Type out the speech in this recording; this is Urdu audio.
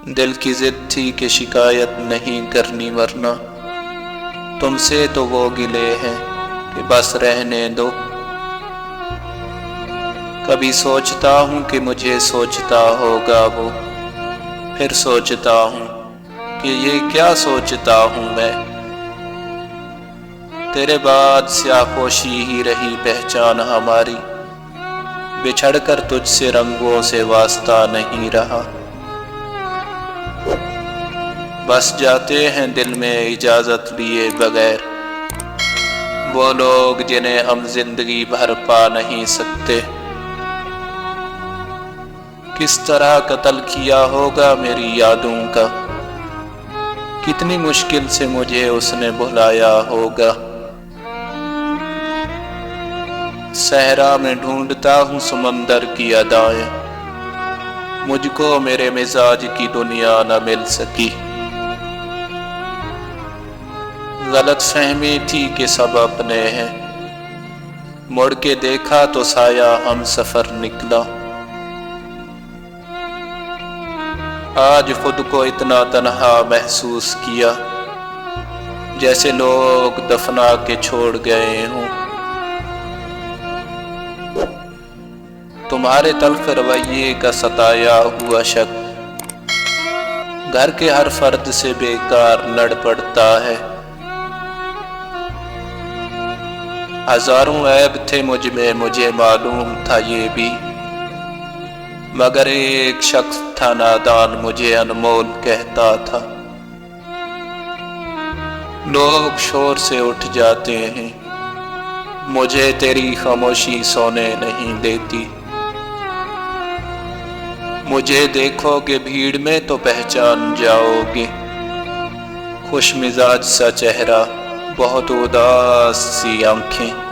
دل کی ضد تھی کہ شکایت نہیں کرنی، ورنہ تم سے تو وہ گلے ہیں کہ بس رہنے دو۔ کبھی سوچتا ہوں کہ مجھے سوچتا ہوگا وہ، پھر سوچتا ہوں کہ یہ کیا سوچتا ہوں میں۔ تیرے بعد سیاہپوشی ہی رہی پہچان ہماری، بچھڑ کر تجھ سے رنگوں سے واسطہ نہیں رہا۔ بس جاتے ہیں دل میں اجازت لیے بغیر وہ لوگ جنہیں ہم زندگی بھر پا نہیں سکتے۔ کس طرح قتل کیا ہوگا میری یادوں کا، کتنی مشکل سے مجھے اس نے بھلایا ہوگا۔ صحرا میں ڈھونڈتا ہوں سمندر کی ادائیں، مجھ کو میرے مزاج کی دنیا نہ مل سکی۔ غلط فہمی تھی کہ سب اپنے ہیں، مڑ کے دیکھا تو سایہ ہم سفر نکلا۔ آج خود کو اتنا تنہا محسوس کیا، جیسے لوگ دفنا کے چھوڑ گئے ہوں۔ تمہارے تلخ رویے کا ستایا ہوا شک گھر کے ہر فرد سے بیکار لڑ پڑتا ہے۔ ہزاروں عیب تھے مجھ میں، مجھے معلوم تھا یہ بھی، مگر ایک شخص تھا نادان مجھے انمول کہتا تھا۔ لوگ شور سے اٹھ جاتے ہیں، مجھے تیری خاموشی سونے نہیں دیتی۔ مجھے دیکھو گے بھیڑ میں تو پہچان جاؤ گے، خوش مزاج سا چہرہ، بہت اداس سی آنکھیں۔